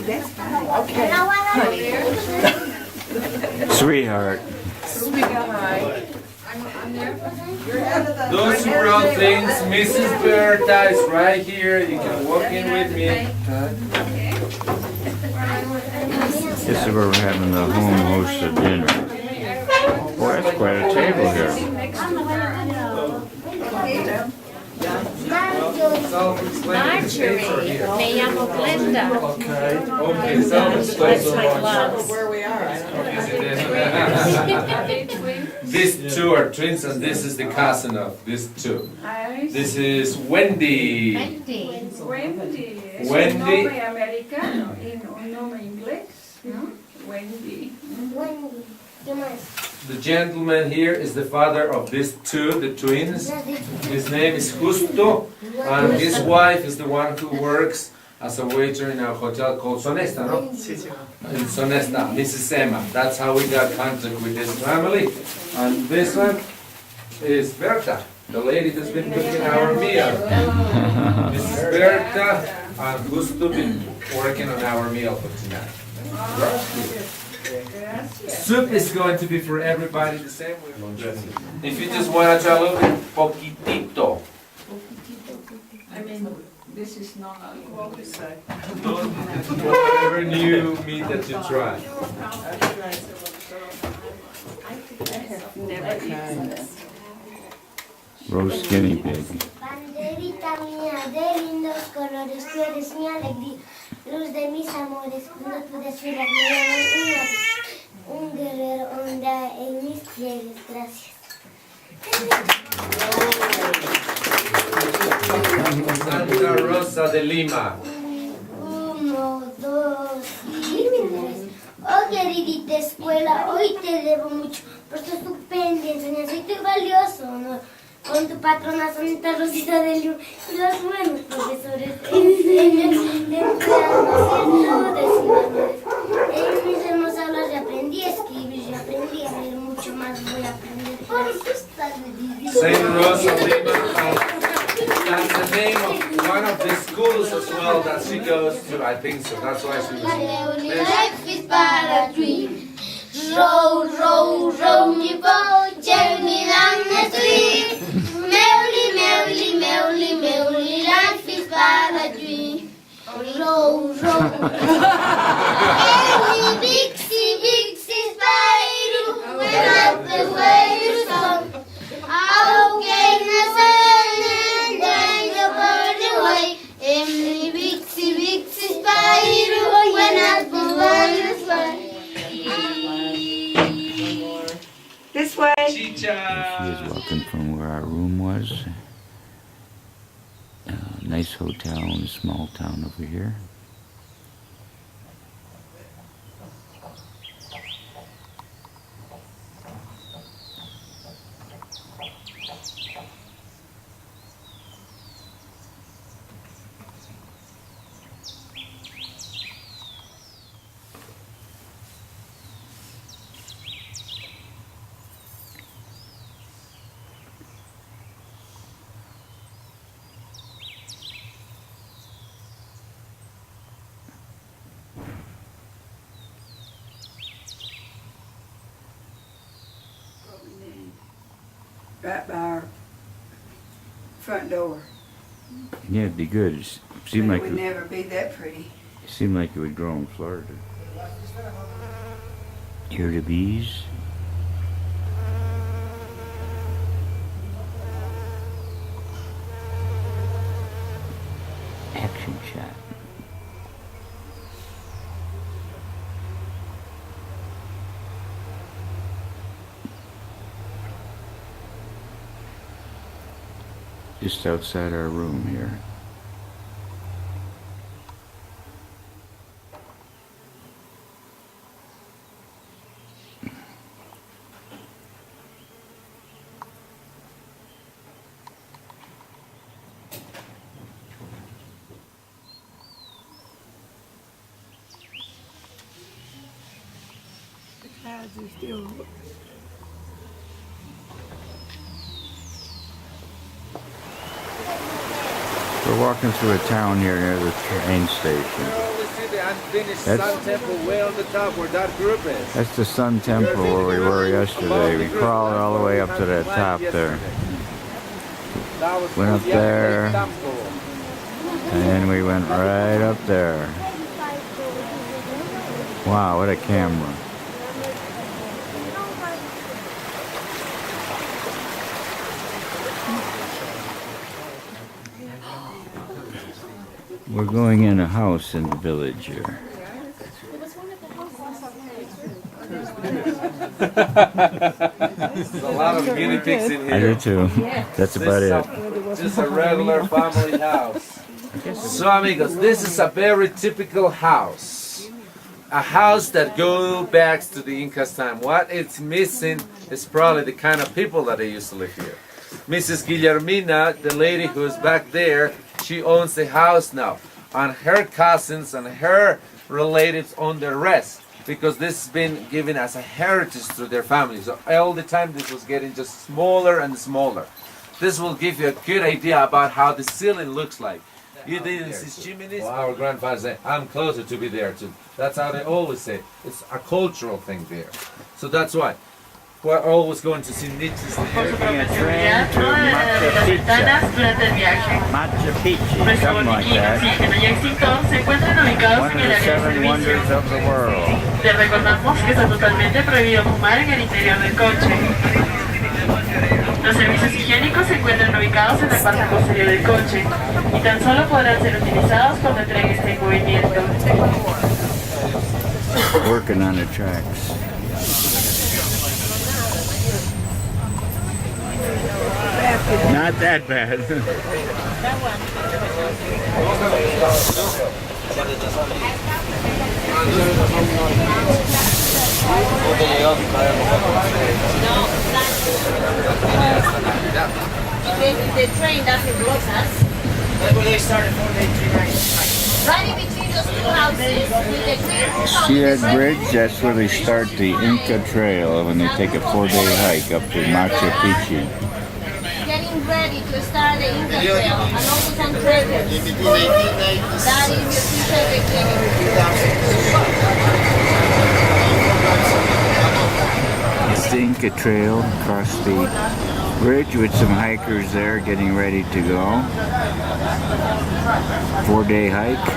That's fine. Okay. Honey. Sweetheart. Sweetheart. Those who brought things, Mrs. Berta is right here. You can walk in with me. This is where we're having the home hosted dinner. Boy, that's quite a table here. Marjorie, me llamo Glenda. Okay, self-explain so much. Where we are. These two are twins, and this is the cousin of these two. This is Wendy. Wendy. Wendy. Es Wendy. un nombre americano y un nombre inglés, ¿no? Wendy. Wendy. ¿Qué más? The gentleman here is the father of these two, the twins. His name is Justo, and his wife is the one who works as a waiter in a hotel called Sonesta, no? In Sonesta, Mrs. Emma. That's how we got contact with this family. And this one is Berta, the lady that's been cooking our meal. Mrs. Berta and Justo been working on our meal for tonight. Soup is going to be for everybody the same way. If you just want to try a little bit, poquitito. I mean, this is non-alcoholic. Whatever new meat that you try. Never tried. Roast guinea pig. Banderita mía de lindos colores, tú eres mi alegría, luz de mis amores, cuando tú desfilas me llaman un guerrero onda en mis pliegues, gracias. Santa Rosa de Lima. 1, 2 y 3. Oh, queridita escuela, hoy te debo mucho por tu estupenda enseñanza y tu valioso honor. Con tu patrona Santa Rosita de Lima y los buenos profesores enseñan de virtudes y valores. En mis hermosas aulas yo aprendí a escribir, yo aprendí a leer, mucho más voy a aprender por tus tardes. Saint Rosa Lima. That's the name of one of the schools as well that she goes to, I think so. That's why she was. Life is but a dream. Row, row, row me boat gently down the stream. Merrily, merrily, merrily, merrily, life is but a dream. Row, row. Every Bixie, Bixie, Spyro, when up the waves come. I'll gain the sun and then the bird away. Every Bixie, Bixie, Spyro, when up the waves come. This way. Chicha. She is walking from where our room was. Nice hotel in a small town over here. Right by our front door. Yeah, it'd be good. It seemed But like it would never be that pretty. it would grow in Florida. Hear the bees? Action shot. Just outside our room here. The clouds are still. We're walking through a town here near the train station. We see the unfinished That's- sun temple way on the top where that group is. That's the Sun Temple where we were yesterday. We crawled all the way up to the top there. That was Went up the there. temple. And then we went right up there. Wow, what a camera. We're going in a house in the village here. There's a lot of guinea pigs in I do here. too. That's about it. Just a regular family house. So amigos, this is a very typical house. A house that goes back to the Incas time. What it's missing is probably the kind of people that they used to live here. Mrs. Guillermina, the lady who is back there, she owns the house now. And her cousins and her relatives own the rest. Because this has been given as a heritage to their family. So all the time this was getting just smaller and smaller. This will give you a good idea about how the ceiling looks like. You didn't see chimneys? Well, our grandfather said, I'm closer to be there too. That's how they always say. It's a cultural thing there. So that's why. We're always going to see niches there. Taking a train to Machu Picchu, something like that. One of the 7 wonders of the world. Te recordamos que está totalmente prohibido fumar en el interior del coche. Los servicios higiénicos se encuentran ubicados en la parte posterior del coche y tan solo podrán ser utilizados cuando el tren esté en movimiento. Working on the tracks. Not that bad. The train doesn't block us. Right in between those two houses, with the green See that bridge? That's where they start the Inca Trail when they take a 4-day hike up to Machu Picchu. getting ready to start the Inca Trail and also some treasures. That is the future beginning. It's the Inca Trail across the bridge with some hikers there getting ready to go. 4-day hike.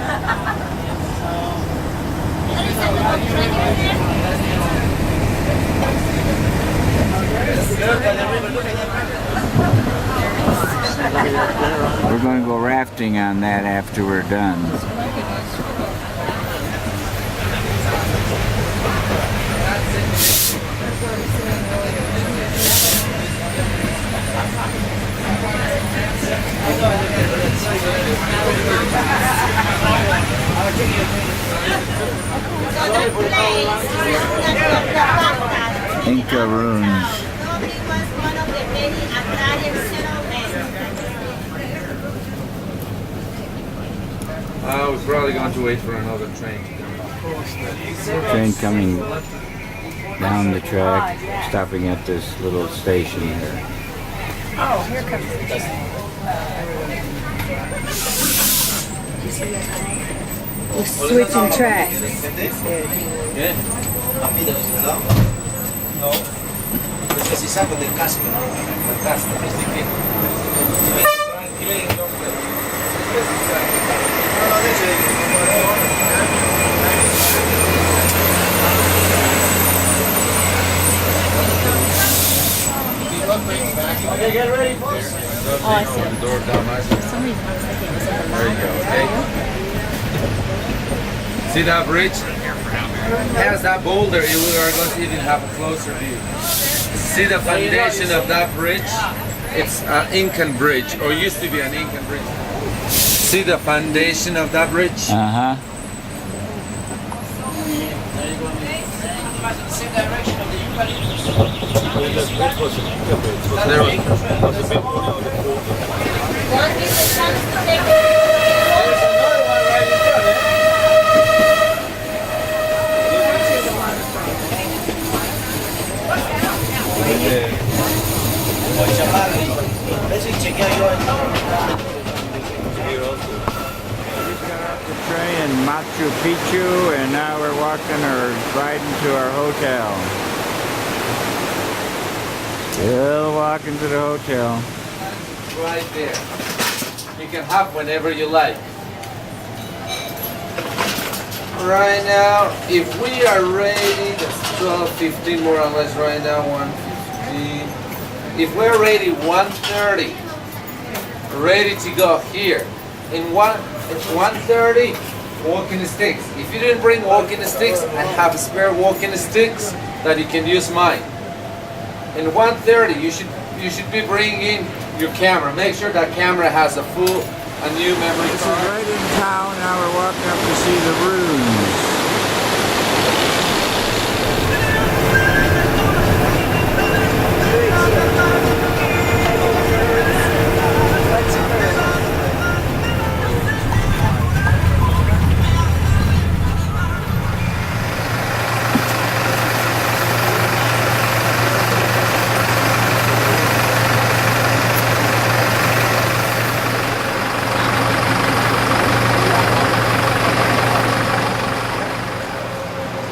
We're going to go rafting on that after we're done. Inca ruins. We're probably going to wait for another train. Train coming down the track, stopping at this little station here. Oh, here comes the switching tracks. No, es que si saco del casco, ¿no? Del casco, tranquilo, no, de hecho, okay, get ready, boys. Oh, I see. The door down nice. For some reason I was thinking it was at the There you go, okay? See that bridge? Past that boulder, we are going to even have a closer view. See the foundation of that bridge? It's an Incan bridge, or used to be an Incan bridge. See the foundation of that bridge? Uh-huh. There we The train in Machu Picchu. and now we're walking or riding to our hotel. Still walking to the hotel. Right there. You can have whenever you like. Right now, if we are ready, that's 12:15 more or less right now, 1:15. If we're ready, 1:30, ready to go here. It's 1:30, walking sticks. If you didn't bring walking sticks, I have spare walking sticks that you can use mine. In 1:30, you should be bringing your camera. Make sure that camera has a new memory This is card. right in town. Now we're walking up to see the ruins.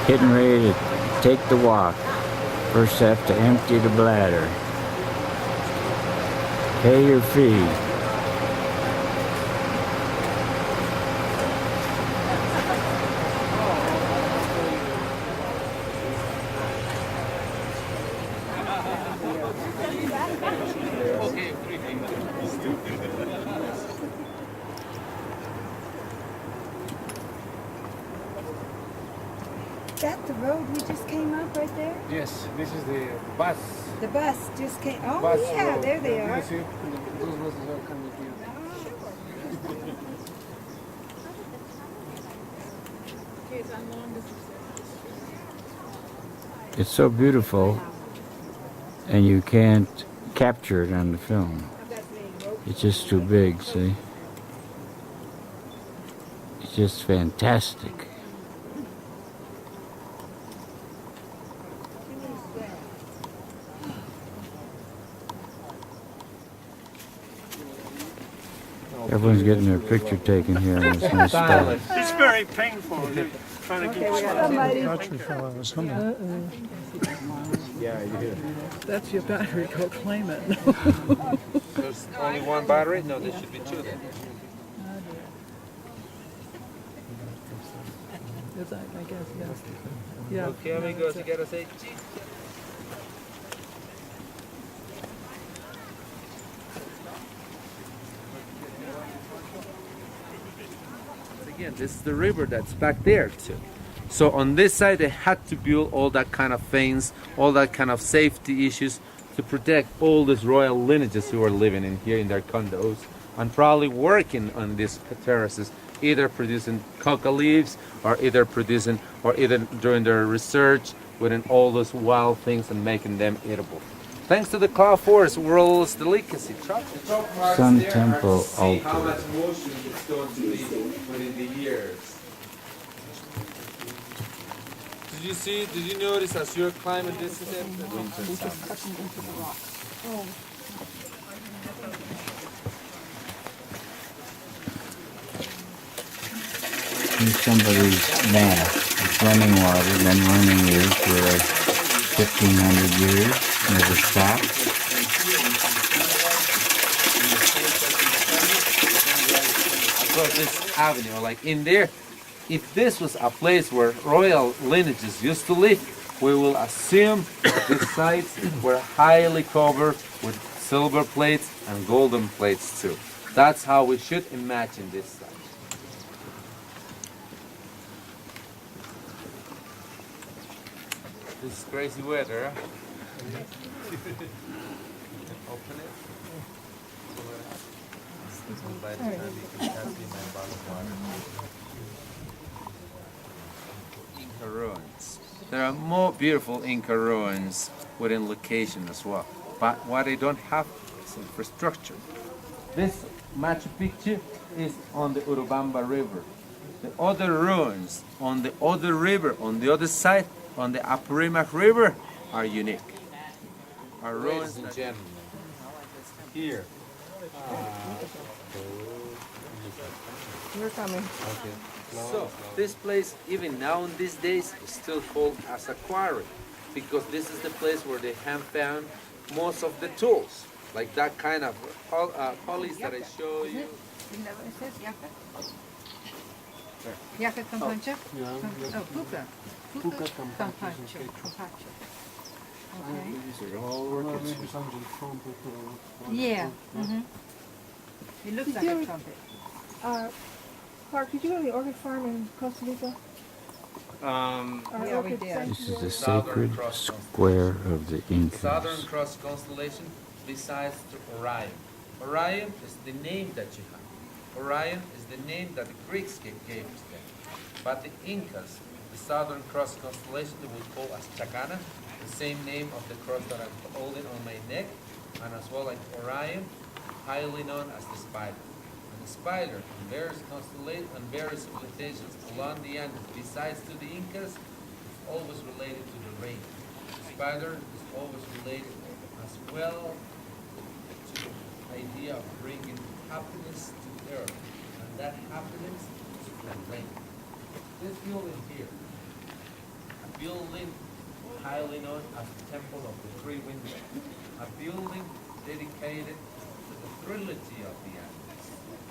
Getting ready to take the walk. First have to empty the bladder. Pay your fee. Is that the road we just came up right there? Yes, this is the bus. The bus just came. Oh Bus yeah, road. there they are. You see, those buses are coming here. It's so beautiful, and you can't capture it on the film. It's just too big, see? It's just fantastic. Everyone's getting their picture taken here in this nice spot. It's very painful. Trying to get Yeah, you do. That's your battery, go claim it. There's only one battery? No, there should be two then. Is that, I guess, yes. Yeah. Okay, amigos, you gotta say cheese. Again, this is the river that's back there too. So on this side, they had to build all that kind of things, all that kind of safety issues to protect all these royal lineages who are living in here in their condos and probably working on these terraces, either producing coca leaves or either doing their research within all those wild things and making them eatable. Thanks to the cloud forest world's delicacy. The top marks Sun there Temple are to see how altar. much motion it's going to be within the years. Did you notice as you're climbing this is it? The winter sun. Here's somebody's math. It's running water, been running here for like 1,500 years, never stopped. Across this avenue, like in there, if this was a place where royal lineages used to live, we will assume these sites were highly covered with silver plates and golden plates too. That's how we should imagine this site. This is crazy weather, huh? Open it. By the time you can pass me my bottle of water. Inca ruins. There are more beautiful Inca ruins within location as well. But what they don't have is infrastructure. This Machu Picchu is on the Urubamba River. The other ruins on the other river, on the other side, on the Apurimac River, are unique. Our ruins Ladies and gentlemen, here. We're coming. Okay. So this place, even now in these days, is still called as a quarry, because this is the place where they have found most of the tools, like that kind of polish that I show you. Jaka Campancha? Yeah. Oh, Puka. Puka Campancha. Okay. These are all orchids. Yeah. It looks like a trumpet. Clark, did you go to the orchid farm in Costa Rica? Or Yeah, we orchid did. sanctuary? This is the sacred square of the Southern Incas. Cross constellation besides to Orion. Orion is the name that you have. Orion is the name that the Greeks gave to them. But the Incas, the Southern Cross constellation, they would call as Chacana, the same name of the cross that I'm holding on my neck, and as well like Orion, highly known as the spider. And the spider in various constellations and various civilizations along the Andes, besides to the Incas, is always related to the rain. The spider is always related as well to the idea of bringing happiness to the earth, and that happiness is the rain. This building here, a building highly known as the Temple of the Three Windows, a building dedicated to the trilogy of the Andes,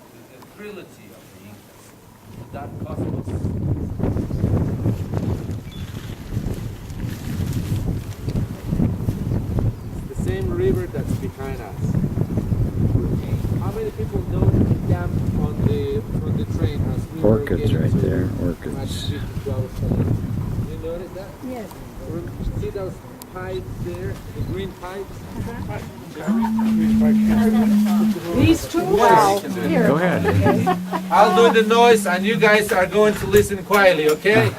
to the trilogy of the Incas, to that cosmos. It's the same river that's behind us. How many people know the dam on the train as we were Orchids getting right to there, Machu orchids. Picchu, I was telling you? You notice that? Yes. See those pipes there, the green pipes? These two? Wow. Go ahead. I'll do the noise and you guys are going to listen quietly, okay?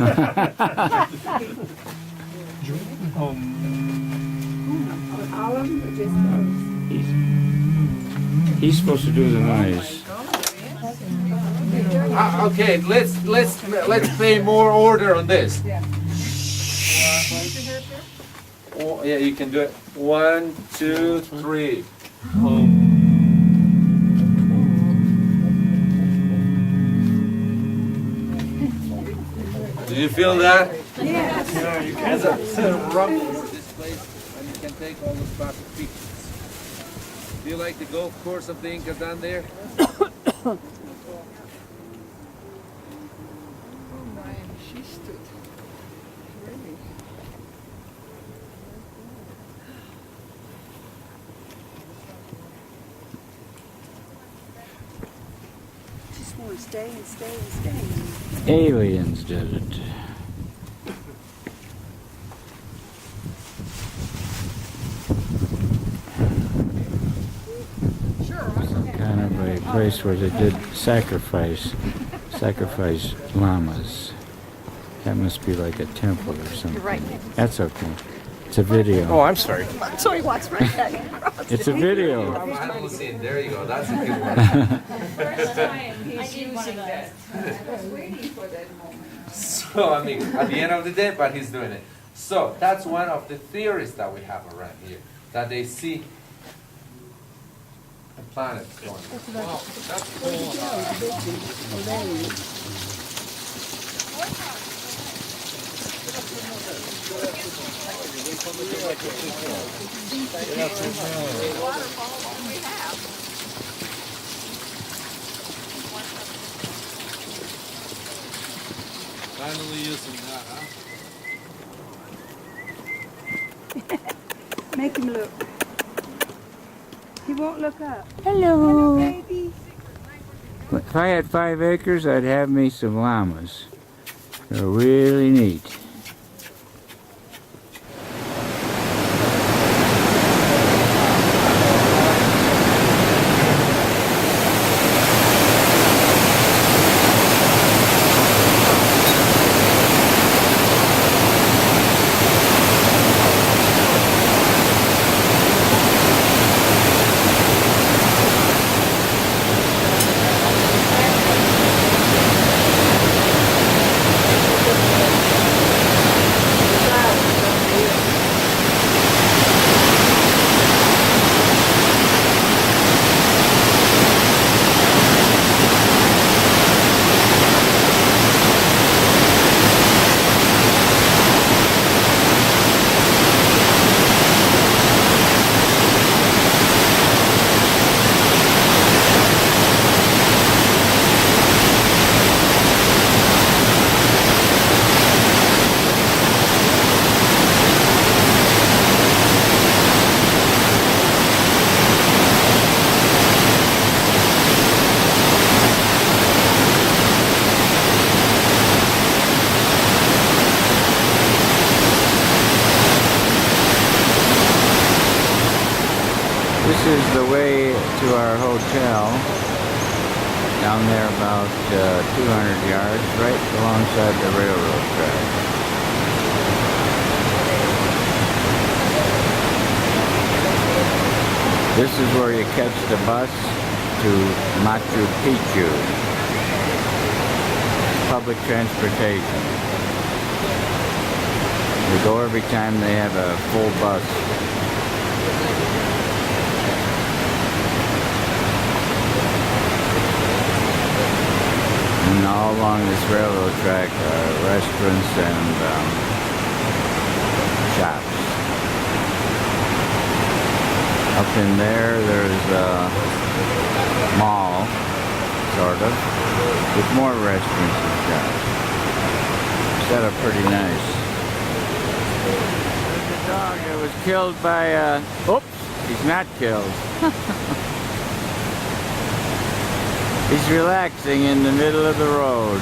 He's supposed to do the noise. Okay, let's pay more order on this. Oh, yeah, you can do it. 1, 2, 3. Do you feel that? Yes. It's a rumble for this place, and you can take all the spot pictures. Do you like the golf course of the Incas down there? Oh my, she stood. Really? Just want to stay and stay and stay. Aliens did it. Some kind of a place where they did sacrifice llamas. That must be like a temple or something. You're right. That's okay. It's a video. Oh, I'm sorry. So he walks right back across. It's a video. Final scene. There you go. That's a good one. First time he's using that. I was waiting for that moment. So, I mean, at the end of the day, but he's doing it. So, that's one of the theories that we have around here, that they see the planets going. Wow, that's finally using that, huh? Make him look. He won't look up. Hello. Baby. If I had 5 acres, I'd have me some llamas. They're really neat. way to our hotel. Down there about 200 yards, right alongside the railroad track. This is where you catch the bus to Machu Picchu. Public transportation. We go every time they have a full bus. And all along this railroad track are restaurants and shops. Up in there, there's a mall, sort of, with more restaurants and shops. Set up pretty nice. There's a dog that was killed by a... Oops, he's not killed. He's relaxing in the middle of the road.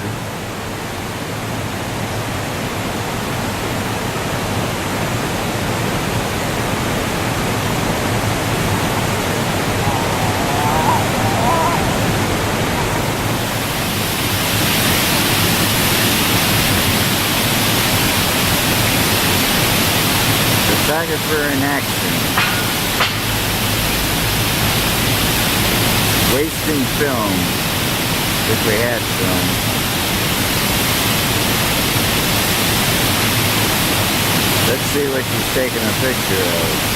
Photographer in action. Wasting film, if we had film. Let's see what she's taking a picture of.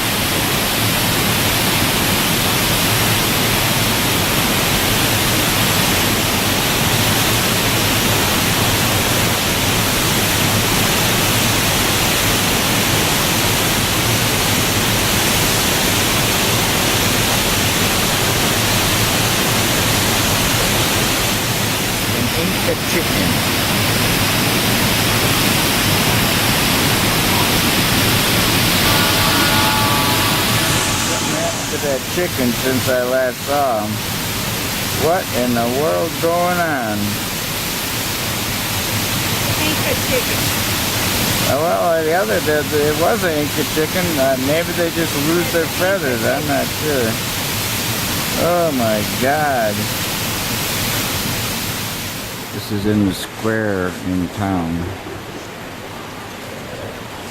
Inca chicken. Something happened to that chicken since I last saw him. What in the world's going on? Inca chicken. Well, the other, it was an Inca chicken. Maybe they just lose their feathers. I'm not sure. Oh my God. This is in the square in town.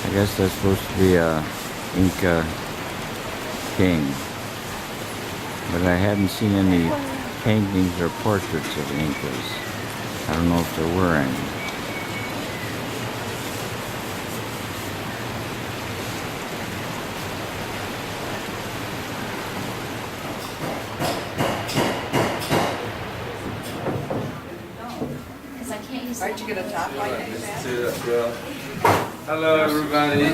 I guess that's supposed to be a Inca king. But I haven't seen any paintings or portraits of Incas. I don't know if there were any. Aren't you going to talk like that? Hello, everybody.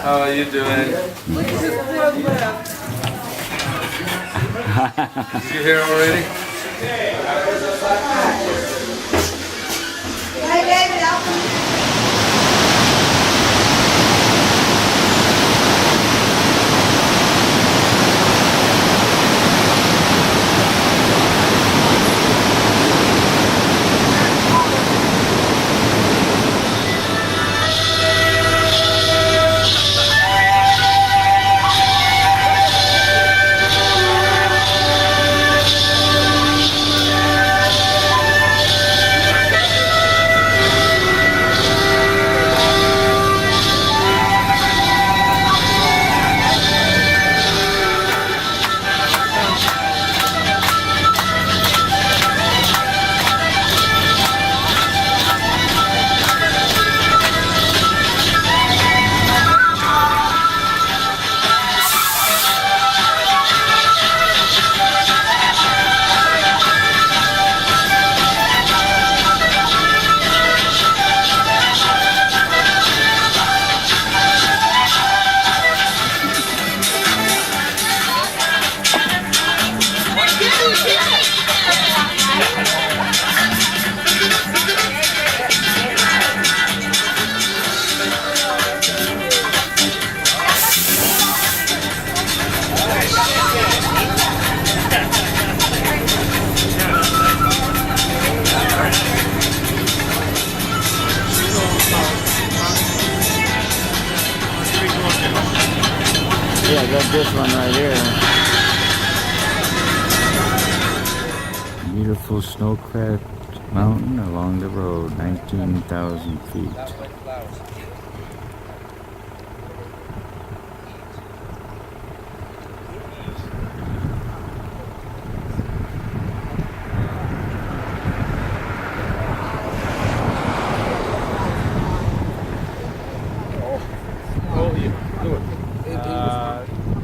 How are you doing? Did you hear already? Hi, David. Yeah, I got this one right here. Beautiful snow-capped mountain along the road, 19,000 feet.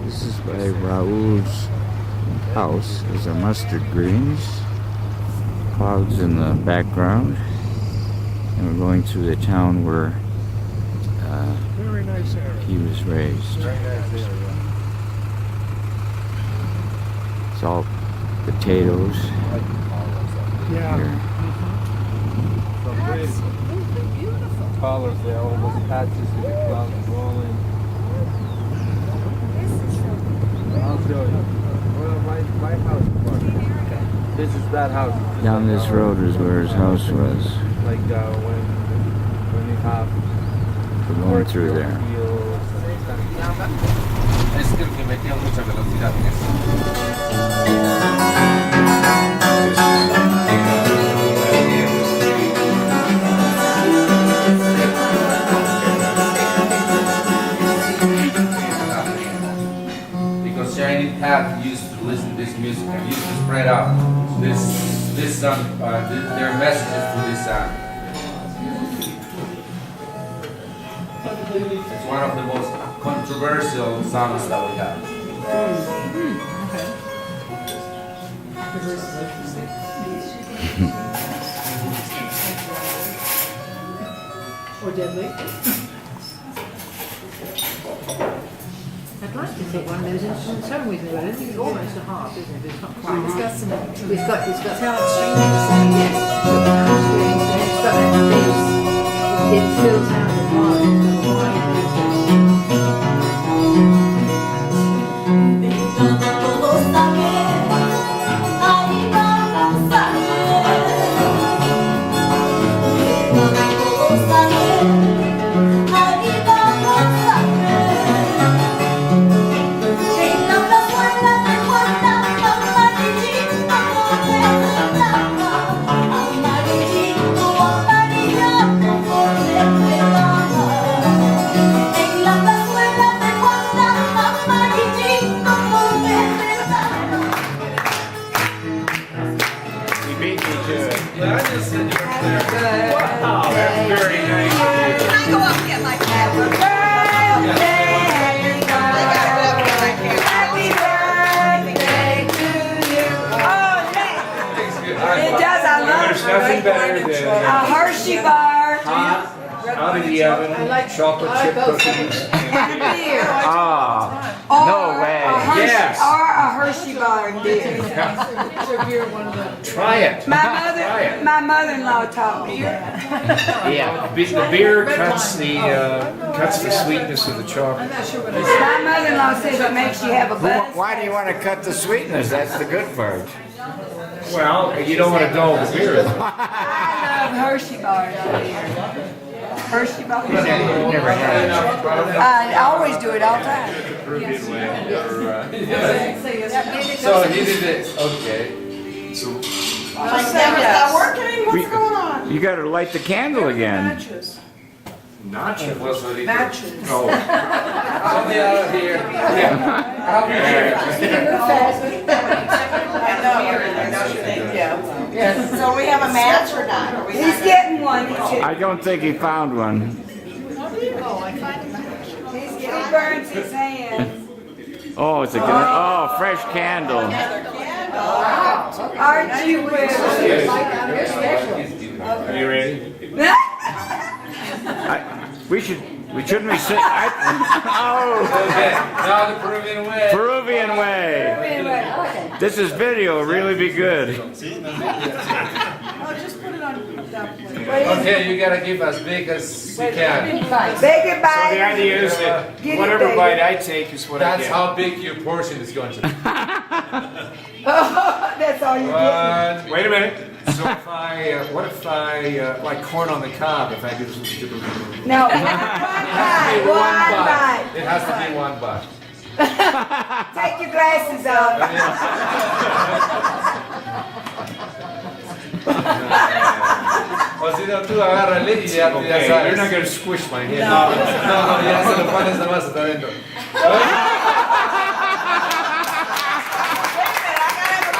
This is by Raul's house. There's our mustard greens. Clouds in the background. And we're going through the town where Very nice area. he was raised. Very nice area. It's all potatoes Yeah. here. Colors there, all those patches with the clouds rolling. I'll show you. Well, my house is part. This is that house. Down this road is where his house was. Like when you have We're going through there. Es que el que metía mucha velocidad en eso. Because Chinese path used to listen to this music and used to spread out this their messages through this sound. It's one of the most controversial songs that we have. Or deadly. I'd like to take one of those instruments home with me, but I don't think it's almost a harp, isn't it? It's not quite. It's got some. It's got Talent strings. yes, it's got that bass. It fills out the part. It's got a wide Nothing better than A Hershey bar. out of the oven, chocolate chip cookies. And beer. Ah, Or no way. A Hershey, Yes. Or a Hershey bar and beer. Try it. My mother-in-law taught me that. Yeah, the beer cuts the sweetness of the chocolate. My mother-in-law says it makes you have a buzz. Why do you want to cut the sweetness? That's the good part. Well, you don't want to dull the beer. I love Hershey bars and beer. Hershey bars. Never had it. I always do it all the time. Peruvian way. So he did this. Okay. So Not working? What's going on? You got to light the candle again. Nacho. Matches. No. I'll be out of here. Yeah. I'll be here. So we have a match or not? He's getting one. I don't think he found one. He burns his hands. Oh, it's a fresh candle. Aren't you with? Are you ready? We shouldn't be sitting. Oh, Okay. Now the Peruvian way. Peruvian way. This is video. Really be good. Okay, you gotta give as big as you can. Big So the bite. idea is that whatever bite I take is what I That's get. how big your portion is going to be. That's all you get. Wait a minute. So if what if I like corn on the cob? If I do this, No, one bite. One bite. It has to be one bite. Take your glasses off. O si no, tú agárrale y ya, Okay, ya sabes. you're not gonna squish my hand. No, ya se lo pones nomás hasta adentro.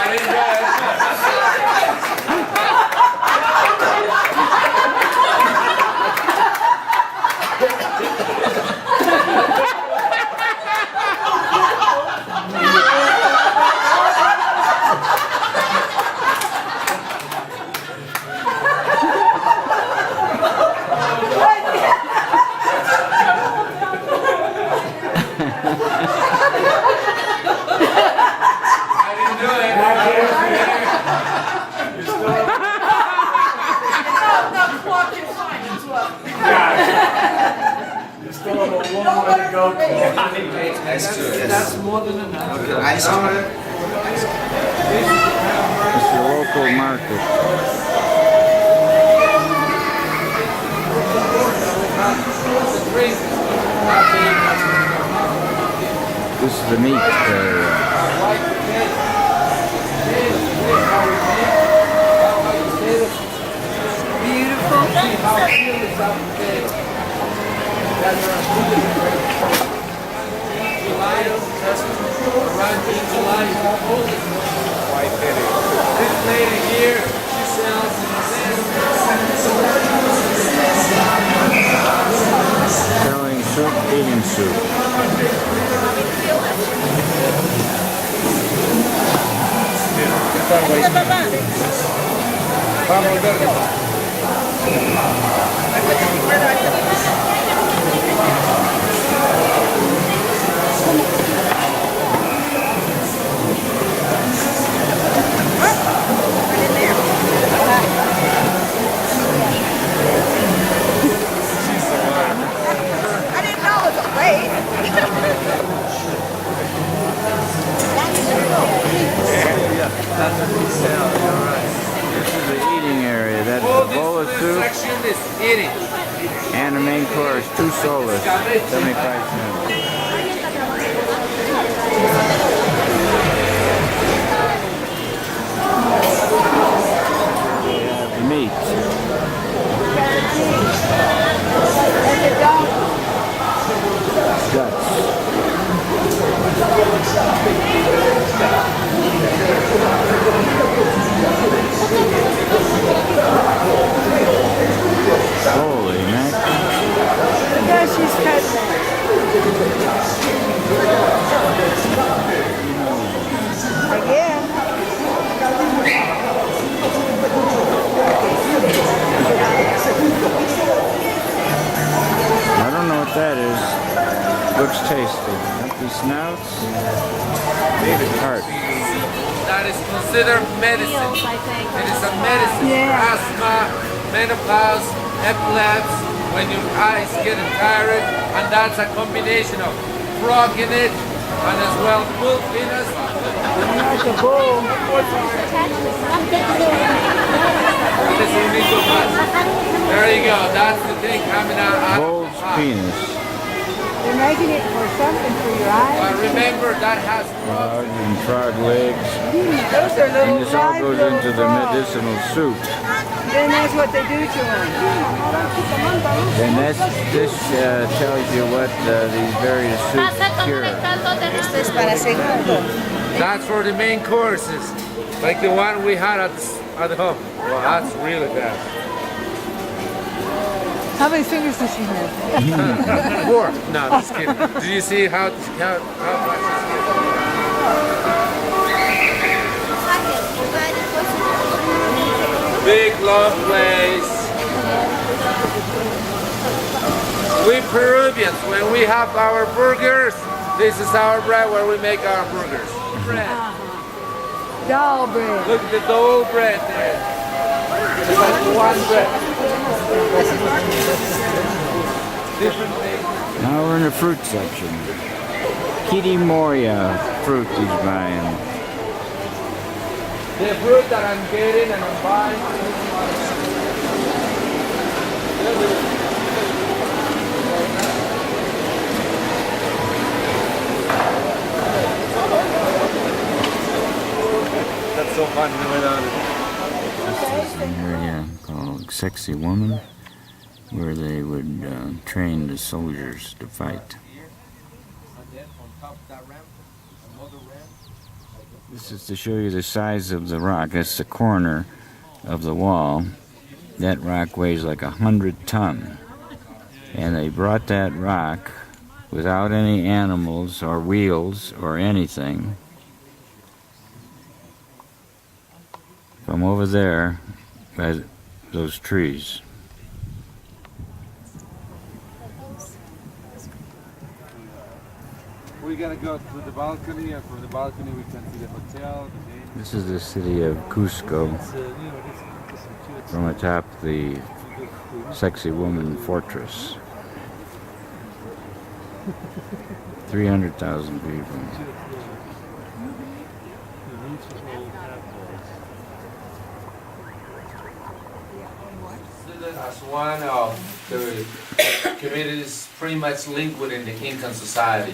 Ahí ya. That's more than enough. Ice cream. It's the local market. This is the meat area. This lady here, she sells Selling soup, eating soup. I didn't know it was a race. This is the eating area. That's the bowl of soup section is eating. and the main course, 2 solas, 75 cents. The meat. Guts. Holy mac. Yeah, she's Again. I don't know what that is. Looks tasty. Empty snouts. Heart. That is considered medicine. It is a medicine for asthma, menopause, epilepsy, when your eyes getting tired, and that's a combination of frog in it and as well bull penis. Like a bull. There you go. That's the thing coming out. Bull's penis. They're making it for something for your eyes. But remember, that has Frog and frog legs. Those are little And this all live goes little into the frogs. medicinal soup. Then that's what they do to them. And this tells you what these various soups cure. Esto es para segundo. That's for the main courses, like the one we had at home. Well, that's really bad. How many fingers does she have? 4. No, just kidding. Do you see how much is big, long place. We Peruvians, when we have our burgers, this is our bread where we make our burgers. Bread. Doll bread. Look at the dough bread there. It's like one bread. Different things. Now we're in the fruit section. Kirimoya fruit he's buying. The fruit that I'm getting and I'm buying. That's so fun. This is big sexy woman, where they would train the soldiers to fight. This is to show you the size of the rock. That's the corner of the wall. That rock weighs like 100 tons. And they brought that rock without any animals or wheels or anything from over there by those trees. We're gonna go to the balcony, and from the balcony we can see the hotel. This is the city of Cusco from atop the sexy woman fortress. 300,000 people. As one of the communities pretty much linked within the Incan society.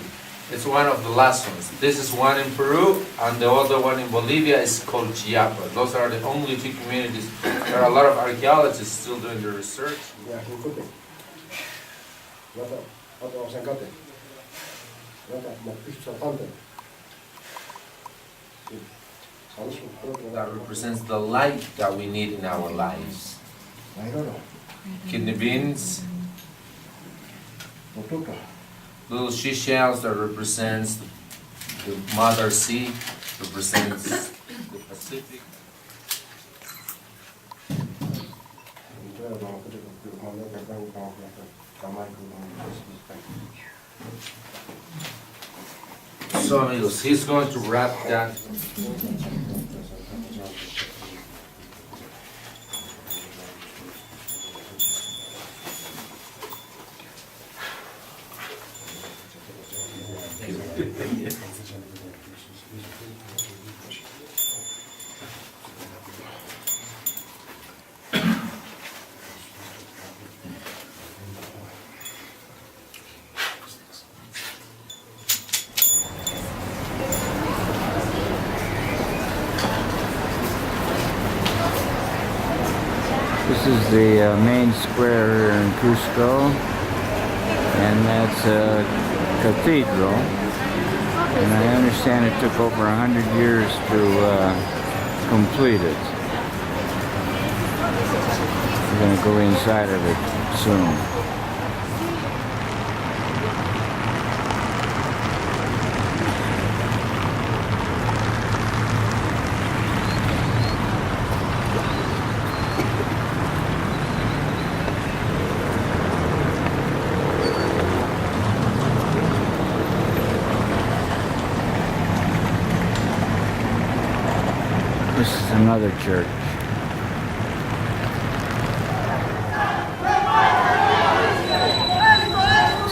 It's one of the last ones. This is one in Peru, and the other one in Bolivia is called Chiapa. Those are the only two communities. There are a lot of archaeologists still doing their research. That represents the light that we need in our lives. Kidney beans, little seashells that represents the Mother Sea, represents the Pacific. So amigos, he's going to wrap that. This is the main square here in Cusco, and that's a cathedral. And I understand it took over 100 years to complete it. We're going to go inside of it soon. This is another church.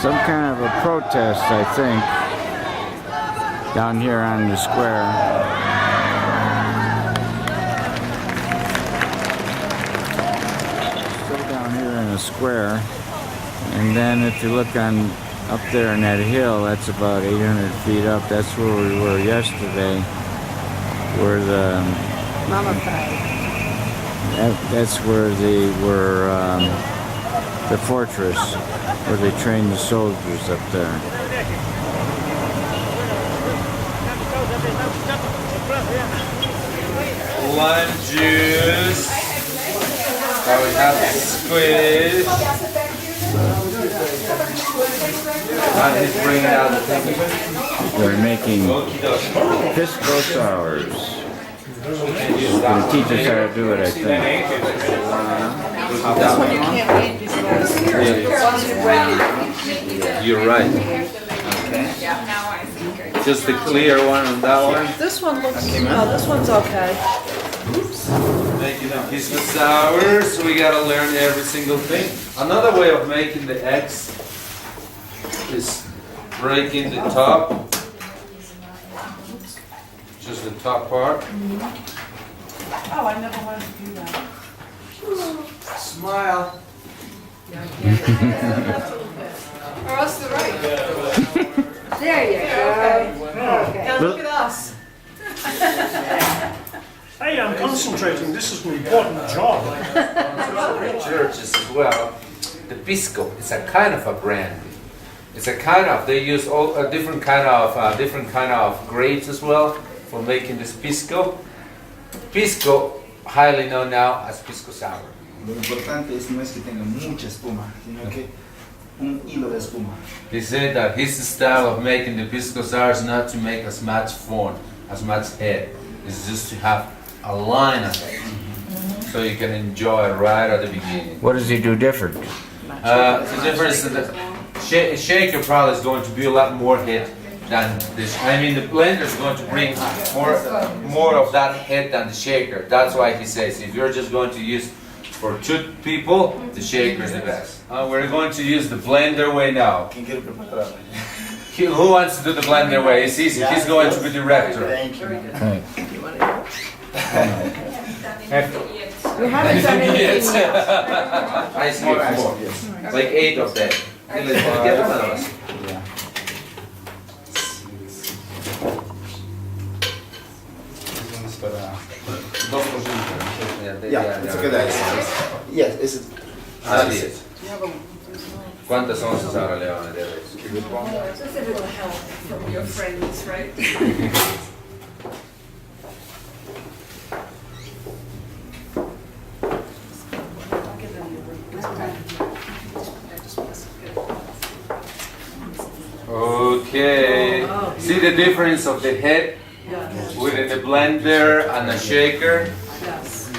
Some kind of a protest, I think, down here on the square. Still down here in the square. And then if you look on up there on that hill, that's about 800 feet up. That's where we were yesterday. Where the that's where they were, the fortress, where they trained the soldiers up there. Lime juice. Now we have squid. And he's bringing out the thing. We're making pisco sours. He's going to teach us how to do it, I think. This one you can't read because You're right. Okay. Now I see. Just the clear one and that one. This one looks, oh, this one's okay. Making a pisco sour, so we gotta learn every single thing. Another way of making the eggs is breaking the top. Just the top part. Oh, I never wanted to do that. Smile. Or else the right. There you go. Okay. Now look at us. Hey, I'm concentrating. This is an important job. Churches as well. The pisco is a kind of a brandy. It's a kind of, they use all a different kind of grapes as well for making this pisco. Pisco, highly known now as pisco sour. Lo importante no es que tenga mucha espuma, sino que un hilo de espuma. He said that his style of making the pisco sour is not to make as much foam, as much head. It's just to have a line of it, so you can enjoy it right at the beginning. What does he do different? The difference is that shaker probably is going to be a lot more head than this. I mean, the blender is going to bring more of that head than the shaker. That's why he says if you're just going to use for 2 people, the shaker is the best. We're going to use the blender way now. Who wants to do the blender way? It's easy. He's going to be the director. Thank you. We haven't done anything yet. I see more. Like 8 of them. Get one of us. Yeah, it's a good idea. Yes, it's Ah, 10. ¿Cuántas onzas ahora le van a dar eso? Just a little help from your friends, right? Okay. See the difference of the head within the blender and the shaker? Yes.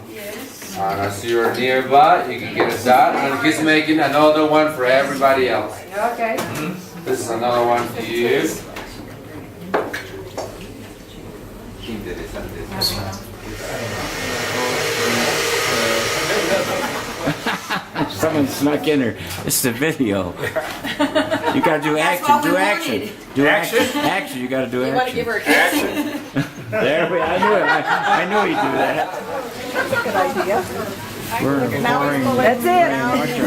Yes. And as you're nearby, you can get a shot. And he's making another one for everybody else. Okay. This is another one for you. Someone snuck in there. It's the video. You gotta do action. Do action. Do action. Action. You gotta do action. You want to give her a kiss? There we. I knew it. I knew he'd do that. That's a good idea. We're pouring. That's it. He's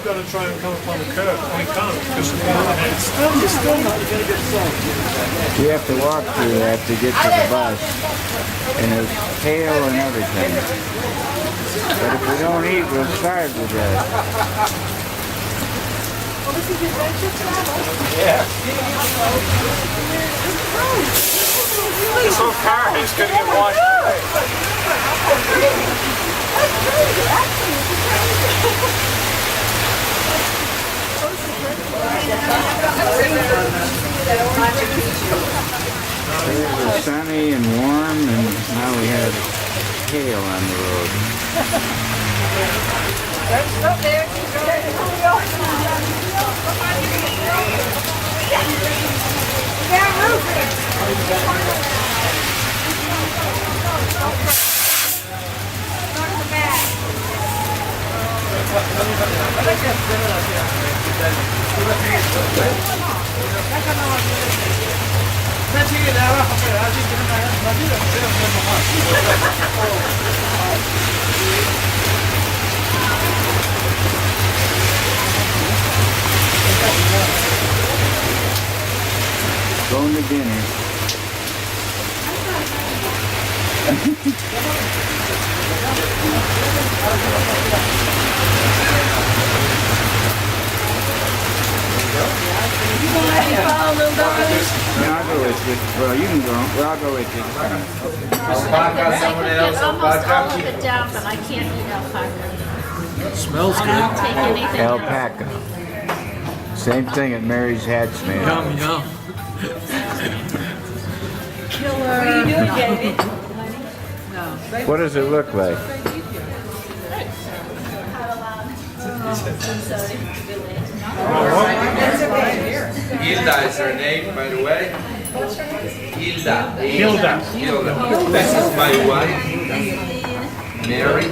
got to try and come up on the curb. We can't because of the head. Still not going to get soaked. We have to walk through that to get to the bus. And there's hail and everything. But if we don't eat, we'll starve to death. Well, this is adventure travel. Yeah. This whole car is going to get washed away. That's crazy. Actually, It was sunny and warm, and now we have hail on the road. Stop there. Going to dinner. I'll go with you. Well, you can go. Well, I'll go with you. Alpaca, someone else, alpaca. I'll keep it down, but I can't eat alpaca. Smells I don't take anything else. Alpaca. Same thing at Mary's Hat's made. Yum, yum. What are you doing, David? What does it look like? Hilda is her name, by the way. Hilda. Hilda. This is my wife, Mary.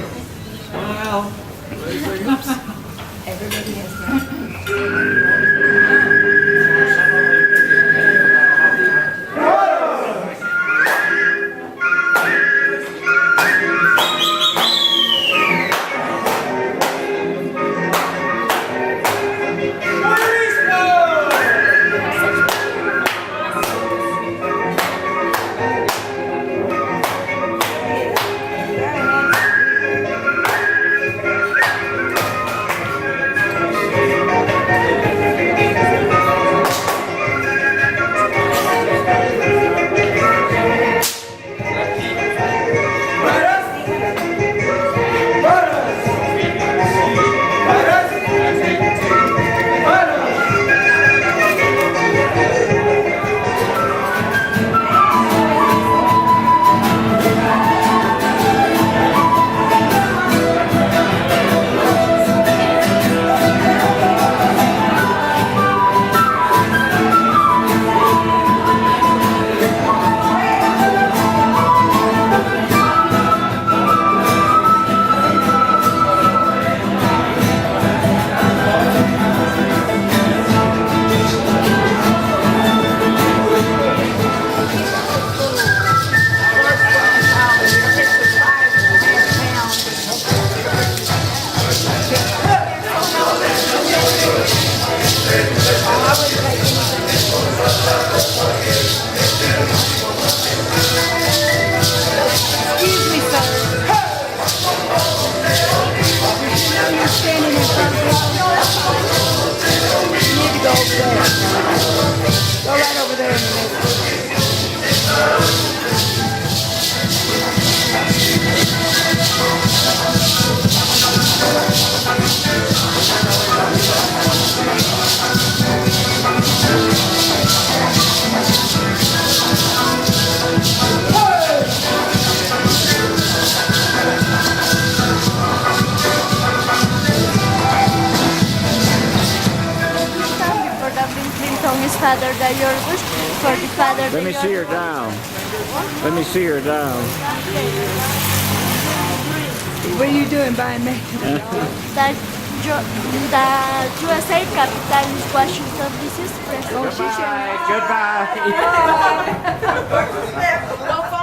father that your wish, for the father Let me see your dial. Let me see your dial. What are you doing by me? That the USA capital is Washington DC. Goodbye. Goodbye.